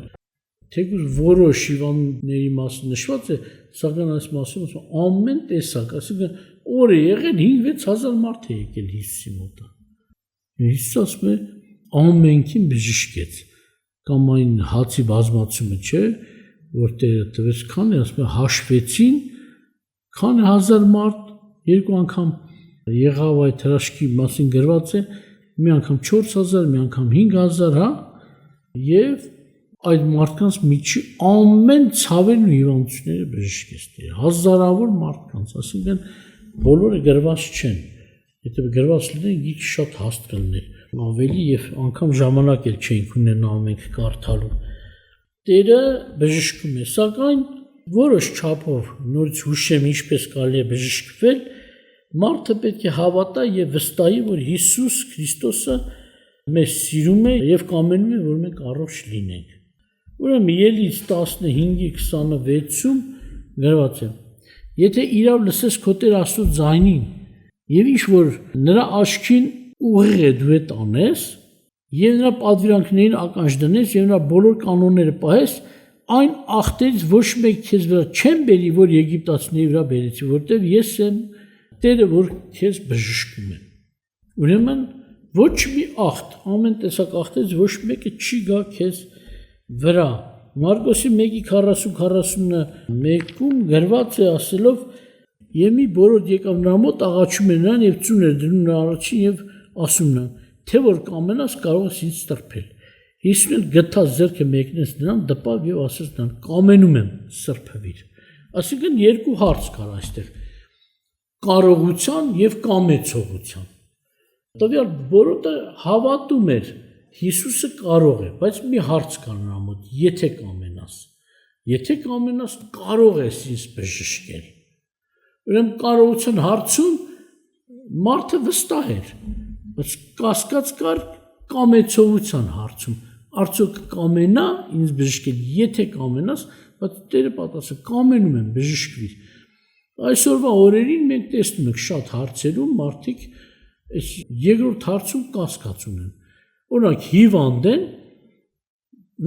Թեկուզ որոշ հիվանդների մասին նշված է, սակայն այս մասին ամեն տեսակ, ասիկան օրը եղել 5-6 հազար մարդ է եկել Հիսուսի մոտ։ Հիսուսը ասում է ամենքին բժշկեց, կամ այն հացի բազմացումը չէ, որ Տերը տվեց, քանի ասում է հաշվեցին, քանի հազար մարդ, երկու անգամ եղավ այդ հրաշքի մասին գրված է, մի անգամ 4000, մի անգամ 5000, հա, եւ այդ մարդկանց միջի ամեն ցավերն ու հիվանդությունները բժշկեց Տերը, հազարավոր մարդկանց, ասինքն բոլորը գրված չեն, եթե գրված լինեն, գիք շատ հաստ կլիներ, ավելի եւ անգամ ժամանակ էլ չենք ունենա ամենք կարդալու։ Տերը բժշկում է, սակայն որոշ չափով նորից հուշեմ ինչպես կարելի է բժշկվել, մարդը պետք է հավատա եւ վստահի, որ Հիսուս Քրիստոսը մեզ սիրում է եւ կամենում է, որ մենք առողջ լինենք։ Ուրեմն Ելից 15:26-ում գրված է. Եթե իրավ լսես քո Տեր Աստծո ձայնին եւ ինչ որ նրա աչքին ուղիղ է դու այդ անես եւ նրա պատվիրանքներին ականջ դնես եւ նրա բոլոր կանոնները պահես, այն ախտերից ոչ մեկ քեզ վրա չեն բերի, որ եգիպտացիների վրա բերեցի, որտեվ ես եմ Տերը, որ քեզ բժշկում եմ։ Ուրեմն ոչ մի ախտ, ամեն տեսակ ախտերից ոչ մեկը չի գա քեզ վրա։ Մարկոսի 1:40-41-ում գրված է ասելով. «Եվ մի բորոդ եկավ նրա մոտ, աղաչում էր նրան եւ ծուն էր դնում նրա առաջին եւ ասում նրան, թե որ կամենաս կարող ես ինձ սրբել։ Հիսուսն գտած ձեռքը մեկնեց նրան, դպավ եւ ասաց նրան. կամենում եմ, սրբվիր»։ Այսինքն երկու հարց կար այստեղ. կարողության եւ կամեցողության։ Տվյալ բորոտը հավատում էր Հիսուսը կարող է, բայց մի հարց կա նրա մոտ. եթե կամենաս, կարող ես ինձ բժշկել։ Ուրեմն կարողության հարցում մարդը վստահ էր, բայց կասկած կար կամեցողության հարցում։ Արդյոք կամենա ինձ բժշկել, եթե կամենաս, բայց Տերը պատասխանում կամենում եմ, բժշկվիր։ Այսօրվա օրերին մենք տեսնում ենք շատ հարցերում մարդիկ այս երկրորդ հարցում կասկած ունեն։ Օրինակ հիվանդ են,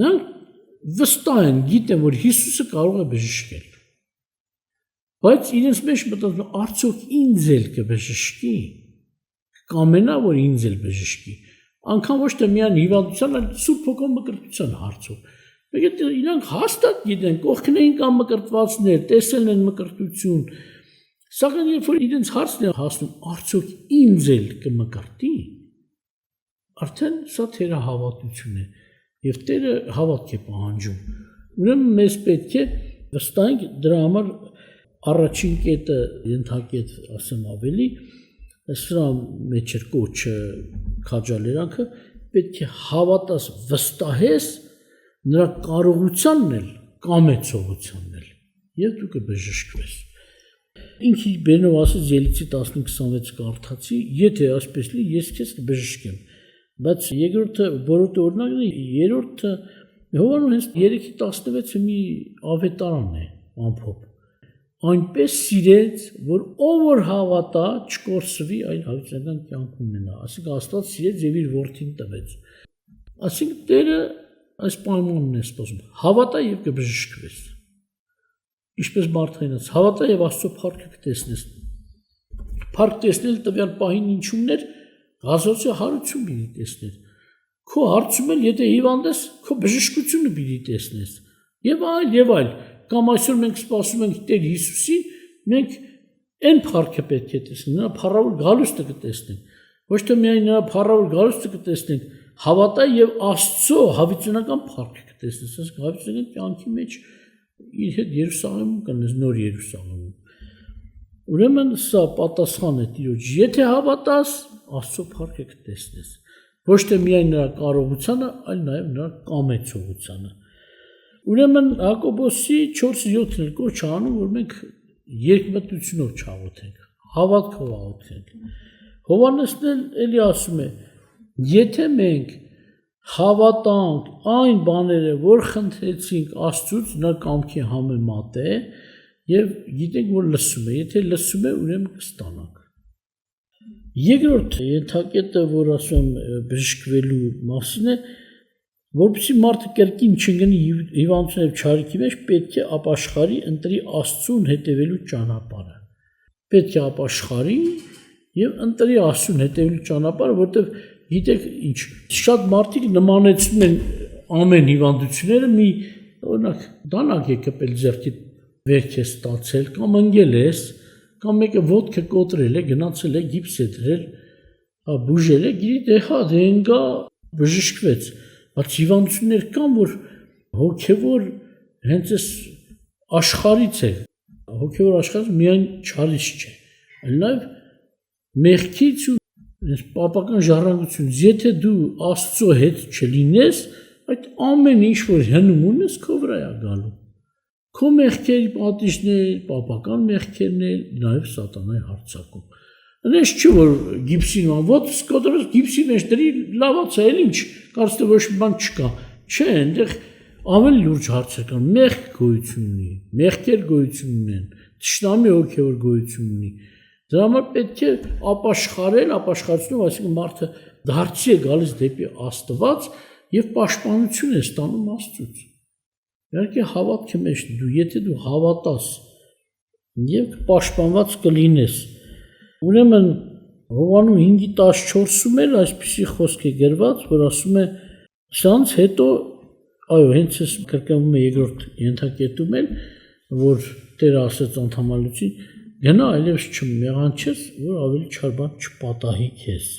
նրանք վստահ են, գիտեն, որ Հիսուսը կարող է բժշկել։ Բայց իրենց մեջ մտածում են, արդյոք ինձ էլ կբժշկի, կամենա, որ ինձ էլ բժշկի։ Անկամ ոչ թե միայն հիվանդության, այլ Սուրբ Հոգու մկրտության հարցով։ Իրանք հաստատ գիտեն, կողքներին կան մկրտվածներ, տեսել են մկրտություն, սակայն երբ որ իրենց հարցն է հասնում, արդյոք ինձ էլ կմկրտի, արդեն սա թերահավատություն է, եւ Տերը հավատք է պահանջում։ Ուրեմն մեզ պետք է վստահենք դրա համար առաջին կետը ենթակետ ասեմ ավելի, սրա մեջ էր կոչը քաջալերանքը, պետք է հավատաս, վստահես նրա կարողությանն էլ, կամեցողությանն էլ, եւ դու կբժշկվես։ Ինքի բերնով ասեց Ելիցի 15:26 կարդացի, եթե այսպես լի, ես քեզ կբժշկեմ։ Բայց երկրորդը որոտ օրինակն է, երրորդը Հովանու հենց 3:16-ը մի ավետարան է, ամփոփ։ Այնպես սիրեց, որ ով որ հավատա, չկորսվի, այլ հավիտենական կյանք ունենա։ Այսինքն Աստված սիրեց եւ իր որդին տվեց։ Այսինքն Տերը այս պայմանն է սպասում. հավատա եւ կբժշկվես։ Ինչպես մարդայնած, հավատա եւ Աստծո փառքը կտեսնես։ Փառք տեսնել տվյալ պահին ինչումներ, Ղազոցի հարություն պիտի տեսնես։ Քո հարցում էլ եթե հիվանդ ես, քո բժշկությունը պիտի տեսնես։ Եվ այլ։ Կամ այսօր մենք սպասում ենք Տեր Հիսուսին, մենք այն փառքը պետք է տեսնենք, նրա փառավոր գալուստը կտեսնենք։ Ոչ թե միայն նրա փառավոր գալուստը կտեսնենք, հավատա եւ Աստծո հավիտենական փառքը կտեսնես, ասենք հավիտենական կյանքի մեջ իր հետ Երուսաղեմում կնես, նոր Երուսաղեմում։ Ուրեմն սա պատասխան է Տիրոջ, եթե հավատաս, Աստծո փառքը կտեսնես։ Ոչ թե միայն նրա կարողությանը, այլ նաեւ նրա կամեցողությանը։ Ուրեմն Հակոբոսի 4:7-ն էլ կոչ անում, որ մենք երկմտությունով չաղոթենք, հավատքով աղոթենք։ Հովհաննեսն էլ ասում է. եթե մենք հավատանք այն բաները, որ խնդրեցինք Աստծուց, նա կամքի համեմատ է եւ գիտենք, որ լսում է, եթե լսում է, ուրեմն կստանանք։ Երկրորդ ենթակետը, որ ասում բժշկվելու մասին է, որպեսզի մարդը կրկին չընկնի հիվանդության եւ չարիքի մեջ, պետք է ապաշխարի ընտրի Աստծուն հետևելու ճանապարհը։ Պետք է ապաշխարի եւ ընտրի Աստծուն հետևելու ճանապարհը, որտեղ գիտեք ինչ, շատ մարդիկ նմանեցնում են ամեն հիվանդությունները մի օրինակ դանակ է կպել ձեռքի վերք է ստացել կամ ընկել ես, կամ մեկը ոտքը կոտրել է, գնացել է, գիպս է դրել, բուժել է, գիտի դե ընկա բժշկվեց։ Բայց հիվանդություններ կան, որ հոգևոր հենց այս աշխարհից է, հոգևոր աշխարհը միայն չարիչ չէ, այլ նաև մեղքից ու պապական ժառանգությունից, եթե դու Աստծո հետ չլինես, այդ ամեն ինչ որ հնում ունես, քո վրա է գալու։ Քո մեղքերի պատիժներ, պապական մեղքերն էլ, նաև սատանայի հարձակում։ Այնպես չի որ գիպսին ոտս կոտրած գիպսի մեջ դրի լավացա էլ ինչ, կարծես թե ոչ մի բան չկա։ Չէ, այնտեղ ավելի լուրջ հարցեր կան, մեղք գոյություն ունի, մեղքեր գոյություն ունեն, թշնամի հոգևոր գոյություն ունի։ Դրա համար պետք է ապաշխարել, ապաշխարությունով, այսինքն մարդը դարձի է գալիս դեպի Աստված եւ պաշտպանություն է ստանում Աստծուց։ Իհարկե հավատքի մեջ դու, եթե դու հավատաս եւ պաշտպանված կլինես, ուրեմն Հովանու 5:14-ում էլ այսպիսի խոսք է գրված, որ ասում է. «Սրանց հետո, այո, հենց այս կրկնվում է երկրորդ ենթակետում էլ, որ Տերը ասեց անդամալուծին, գնա այլևս չմեղանչես, որ ավելի չար բան չպատահի քեզ»։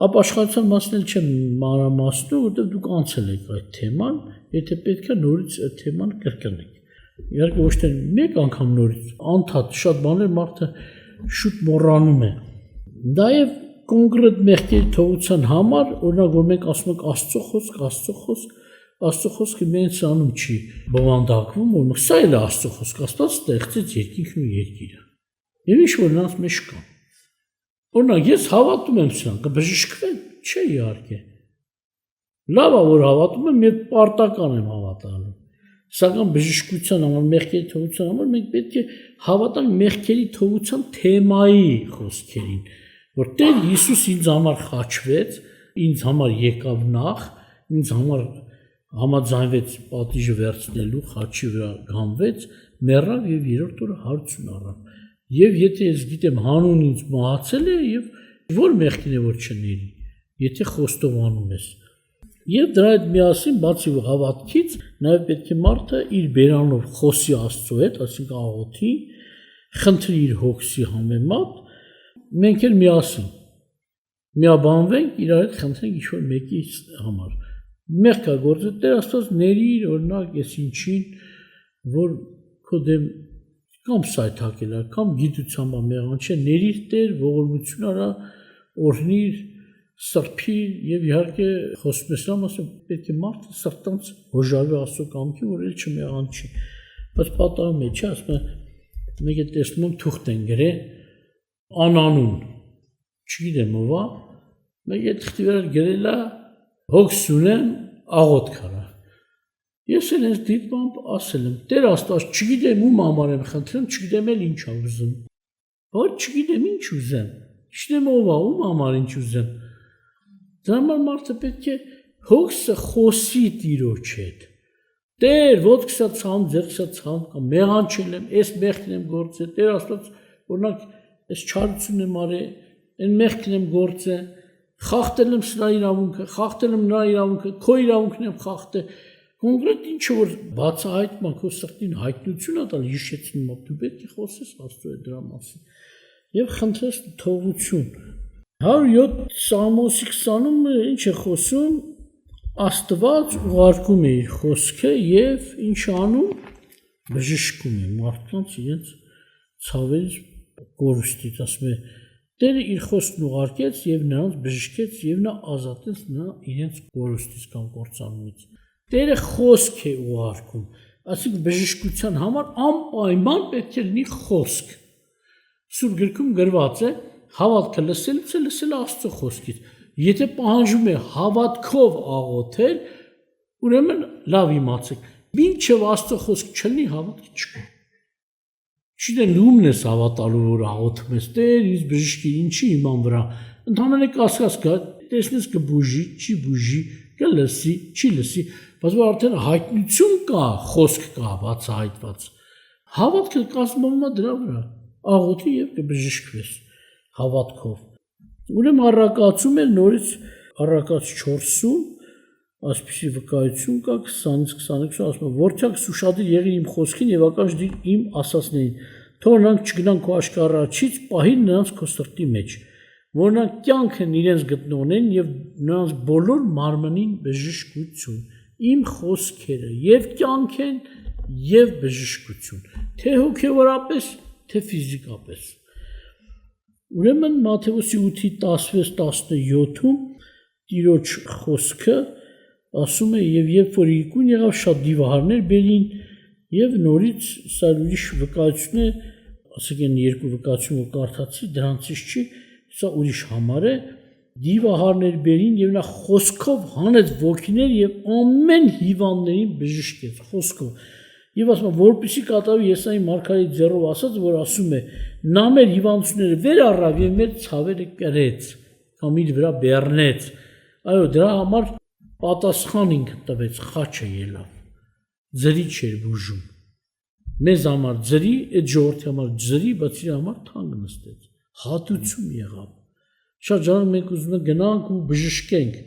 Ապաշխարության մասն էլ չեմ մանրամասնում, որտեղ դուք անցել եք այդ թեման, եթե պետք է նորից այդ թեման կրկնենք։ Իհարկե ոչ թե մեկ անգամ նորից, անդադ շատ բաներ մարդը շուտ մոռանում է։ Դա եւ կոնկրետ մեղքերի թողության համար, օրինակ որ մենք ասում ենք Աստծո խոսքը միայն սանում չի բովանդակվում, որ սա էլ է Աստծո խոսք, Աստված ստեղծեց երկինքն ու երկիրը։ Եվ ինչ որ նրանց մեջ կա։ Օրինակ ես հավատում եմ սրան, կբժշկվեմ, չէ իհարկե։ Լավ է որ հավատում եմ եւ պարտական եմ հավատալու։ Սակայն բժշկության համար, մեղքերի թողության համար մենք պետք է հավատանք մեղքերի թողության թեմայի խոսքերին, որ Տեր Հիսուս ինձ համար խաչվեց, ինձ համար եկավ նախ, ինձ համար համաձայնվեց պատիժը վերցնելու, խաչի վրա գանվեց, մեռավ եւ երրորդ օրը հարություն առավ։ Եվ եթե ես գիտեմ հանուն ինձ մահացել է եւ որ մեղքին է որ չների, եթե խոստովանում ես։ Եվ դրա հետ միասին բացի հավատքից նաեւ պետք է մարդը իր բերանով խոսի Աստծո հետ, այսինքն աղոթի, խնդրի իր հոգսի համեմատ, մենք էլ միասին միաբանվենք իրար հետ խնդրենք ինչ-որ մեկի համար։ Մեղք է գործել, Տեր Աստված ների օրինակ ես ինչին, որ քո դեմ կամ սայթակել է, կամ գիտությամբ մեղանչել, ների Տեր ողորմություն արա, օրհնիր, սրբիր եւ իհարկե խոսում ես նամ ասում պետք է մարդը սրտանց հոժարվի Աստծո կամքի, որ էլ չմեղանչի։ Բայց պատահում է, չէ, ասում է մեկ է տեսնում եմ թուղթ են գրել անանուն, չգիտեմ ով է, մեկ է թղթի վրա գրել է հոգս ունեմ աղոթք արա։ Ես էլ ես դիտմամբ ասել եմ, Տեր Աստված, չգիտեմ ում համար եմ խնդրում, չգիտեմ էլ ինչ է ուզում։ Որ չգիտեմ ինչ ուզեմ, չգիտեմ ով է, ում համար ինչ ուզեմ։ Դրա համար մարդը պետք է հոգսը խոսի Տիրոջ հետ։ Տեր, ոտքսա ցամ, ձեռքսա ցամ, կամ մեղանչել եմ, այս մեղքն եմ գործել, Տեր Աստված, օրինակ, այս չարություն եմ արել, այն մեղքն եմ գործել, խախտել եմ սրա իրավունքը, խախտել եմ նրա իրավունքը, քո իրավունքն եմ խախտել։ Կոնկրետ ինչ որ բացահայտման քո սրտին հայտնություն ա տալ հիշեցնում, դու պետք է խոսես Աստծո հետ դրա մասին։ Եվ խնդրես թողություն։ 107 Սամոսի 20-ում ինչ է խոսում, Աստված ուղարկում է իր խոսքը եւ ինչ անում, բժշկում է մարդկանց իրենց ցավերից կորուստից, ասում է Տերը իր խոսքն ուղարկեց եւ նրանց բժշկեց եւ նա ազատեց նա իրենց կորուստից կամ կործանումից։ Տերը խոսք է ուղարկում, այսինքն բժշկության համար անպայման պետք է լինի խոսք։ Սուրբ գրքում գրված է հավատքը լսելուց է լսել Աստծո խոսքից։ Եթե պահանջում է հավատքով աղոթել, ուրեմն լավ իմացեք, մինչև Աստծո խոսք չլինի հավատք չկա։ Չգիտեմ ումն ես հավատալու որ աղոթում ես, Տեր ինձ բժշկի, ինչի իման վրա։ Ընդհանրապես կասկած կա, տեսնես կբուժի, չի բուժի, կլսի, չի լսի, բայց որ արդեն հայտնություն կա, խոսք կա, բացահայտված։ Հավատքը կազմվում է դրա վրա, աղոթի եւ կբժշկվես հավատքով։ Ուրեմն առակացում է նորից առակաց 4-ում այսպիսի վկայություն կա 20-22 ասում է որթյակ սուշադիր եղիր իմ խոսքին եւ ակաշ դիր իմ ասածներին թող նրանք չգնան քո աշկարաչից պահին նրանց քո սրտի մեջ որ նրանք կյանք են իրենց գտնողներին եւ նրանց բոլոր մարմնին բժշկություն իմ խոսքերը եւ կյանք են եւ բժշկություն թե հոգեվորապես թե ֆիզիկապես ուրեմն Մատթեոս 8:16-17-ում Տիրոջ խոսքը ասում է եւ երբ որ իրկուն եղավ շատ դիվահարներ բերին եւ նորից սա ուրիշ վկայություն է ասենք են երկու վկայություն որ կարդացի դրանցից չի սա ուրիշ համար է դիվահարներ բերին եւ նա խոսքով հանեց ոգիներ եւ ամեն հիվանդներին բժշկեց խոսքով Եվ ասում է, որպեսզի կատարվի Եսայի մարգարեի ձեռով ասած, որ ասում է, նա մեր հիվանդությունները վեր առավ եւ մեր ցավերը կրեց, կամ իր վրա բեռնեց։ Այո, դրա համար պատասխան ինքը տվեց, խաչը ելավ։ Ձրի չէր բուժում։ Մեզ համար ձրի, այդ ժողովրդի համար ձրի, բայց իր համար թանկ նստեց։ Հատուցում եղավ։ Շատ ժամանակ մենք ուզում ենք գնանք ու բժշկենք։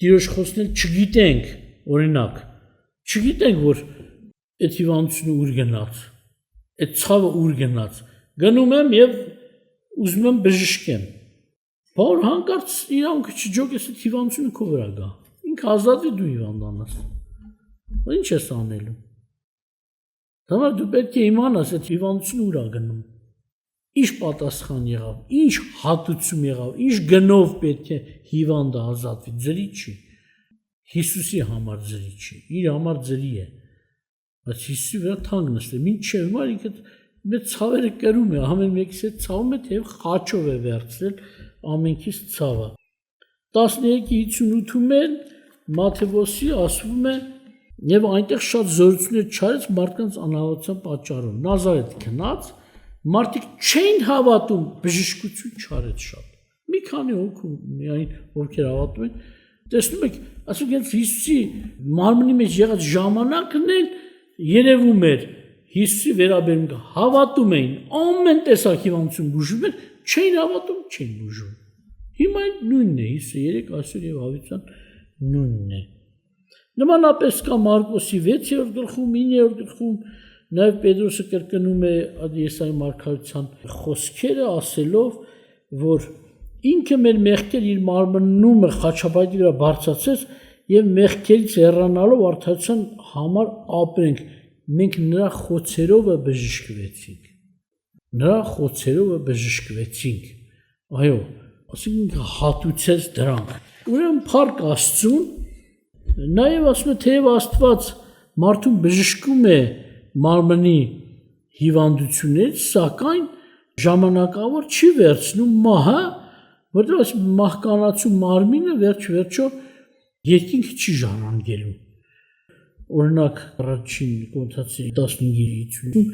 Տիրոջ խոսքն չգիտենք, օրինակ, չգիտենք, որ այդ հիվանդությունը ուր գնաց, այդ ցավը ուր գնաց։ Գնում եմ եւ ուզում եմ բժշկեմ։ Բայց հանկարծ իրանքը չջոգես այդ հիվանդությունը քո վրա գա։ Ինքը ազատվի դու հիվանդանաս։ Ինչ ես անելու։ Դա դու պետք է իմանաս այդ հիվանդությունը ուր է գնում։ Ինչ պատասխան եղավ, ինչ հատուցում եղավ, ինչ գնով պետք է հիվանդը ազատվի, ձրի չի։ Հիսուսի համար ձրի չի, իր համար ձրի է։ Բայց Հիսուսի վրա թանկ նստել, մինչև հիմա ինքը մեծ ցավերը կրում է, ամեն մեկից հետ ցավում է, թեև խաչով է վերցրել ամենքից ցավը։ 13:58-ում են Մատթեոսի ասվում է եւ այնտեղ շատ զորություններ չարեց մարդկանց անհավատության պատճառով։ Նազարեթ գնաց, մարդիկ չէին հավատում, բժշկություն չարեց շատ։ Մի քանի հոգու միայն ովքեր հավատում են, տեսնում եք, ասենք Հիսուսի մարմնի մեջ եղած ժամանակն էլ երևում էր Հիսուսի վերաբերմունքը, հավատում էին, ամեն տեսակ հիվանդություն բուժում էր, չէին հավատում, չէին բուժում։ Հիմա նույնն է, Հիսուսը 3 այսօր եւ հավիտյան նույնն է։ Նմանապես կա Մարկոսի 6-րդ գլխում, 9-րդ գլխում, նաեւ Պետրոսը կրկնում է Եսայի մարգարեության խոսքերը ասելով, որ ինքը մեր մեղքեր իր մարմնում խաչապայտի վրա բարձրացրեց եւ մեղքերից հեռանալով արդարության համար ապրենք։ Մենք նրա խոցերով բժշկվեցինք։ Նրա խոցերով բժշկվեցինք։ Այո, ասենք հատուցեց դրանք։ Ուրեմն փառք Աստծուն, նաև ասում է, թեև Աստված մարդուն բժշկում է մարմնի հիվանդություններից, սակայն ժամանակավոր չի վերցնում մահը, որտեղ այս մահկանացու մարմինը վերջ-վերջո երկինք չի ժառանգելու։ Օրինակ առաջին Կորինթացի 15:50-ում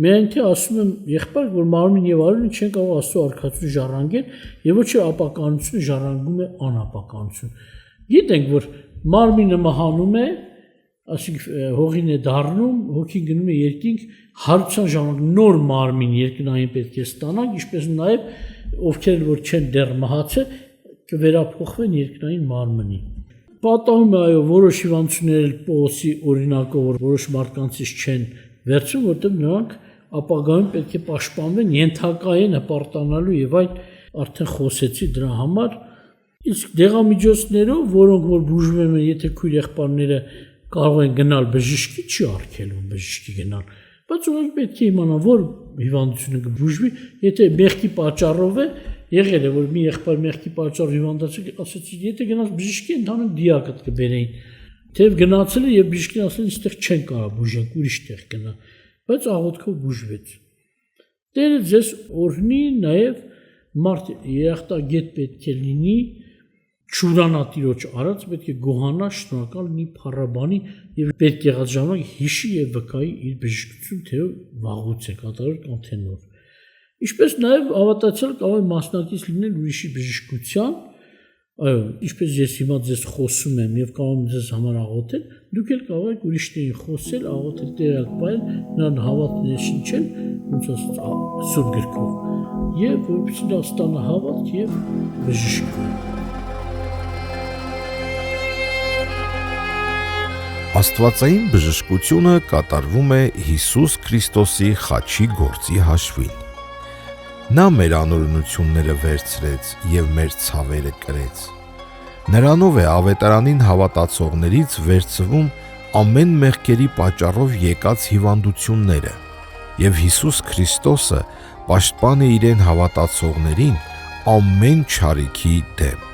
միայն թե ասում եմ եղբայր, որ մարմին եւ արյունը չեն կարող Աստծո արքայությունը ժառանգել եւ ոչ ապականությունը ժառանգում է անապականություն։ Գիտենք, որ մարմինը մահանում է, ասենք հողին է դառնում, հոգին գնում է երկինք, հարության ժամանակ նոր մարմին երկնային պետք է ստանանք, ինչպես նաեւ ովքեր որ չեն դեռ մահացել, կվերափոխվեն երկնային մարմնի։ Պատահում է այո, որոշ հիվանդություններ Պողոսի օրինակով որոշ մարդկանցից չեն վերցում, որտեղ նրանք ապագայում պետք է պաշտպանվեն, ենթակայեն հպարտանալու եւ այլ արդեն խոսեցի դրա համար։ Իսկ դեղամիջոցներով, որոնք որ բուժվում են, եթե քույր եղբայրները կարող են գնալ բժշկի, չի արգելում բժշկի գնալ, բայց ուղղակի պետք է իմանան, որ հիվանդությունը կբուժվի, եթե մեղքի պատճառով է, եղել է, որ մի եղբայր մեղքի պատճառով հիվանդացել, ասացի, եթե գնաց բժշկի, ընդհանուր դիակդ կբերեին, թեև գնացել է եւ բժշկին ասել, այստեղ չեն կարող բուժել, ուրիշ տեղ գնա, բայց աղոթքով բուժվեց։ Տերը ձեզ օրհնի, նաեւ մարդ երախտագետ պետք է լինի, չուրանա Տիրոջ արած, պետք է գոհանա, շնորհակալ լինի, փառաբանի եւ պետք եղած ժամանակ հիշի եւ վկայի իր բժշկություն, թե վաղուց է կատարել կամ թե նոր։ Ինչպես նաեւ հավատացյալ կարող է մասնակից լինել ուրիշի բժշկության, այո, ինչպես ես հիմա ձեզ խոսում եմ եւ կարող եմ ձեզ համար աղոթել, դուք էլ կարող եք ուրիշներին խոսել, աղոթել, տեղակայել, նրան հավատներ շնչել, ոնց ասած Սուրբ գրքով, եւ որպեսզի նա ստանա հավատ եւ բժշկվի։ Աստվածային բժշկությունը կատարվում է Հիսուս Քրիստոսի խաչի գործի հաշվին։ Նա մեր անօրենությունները վերցրեց եւ մեր ցավերը կրեց։ Նրանով է ավետարանին հավատացողներից վերցվում ամեն մեղքերի պատճառով եկած հիվանդությունները, եւ Հիսուս Քրիստոսը պաշտպան է իրեն հավատացողներին ամեն չարիքի դեմ։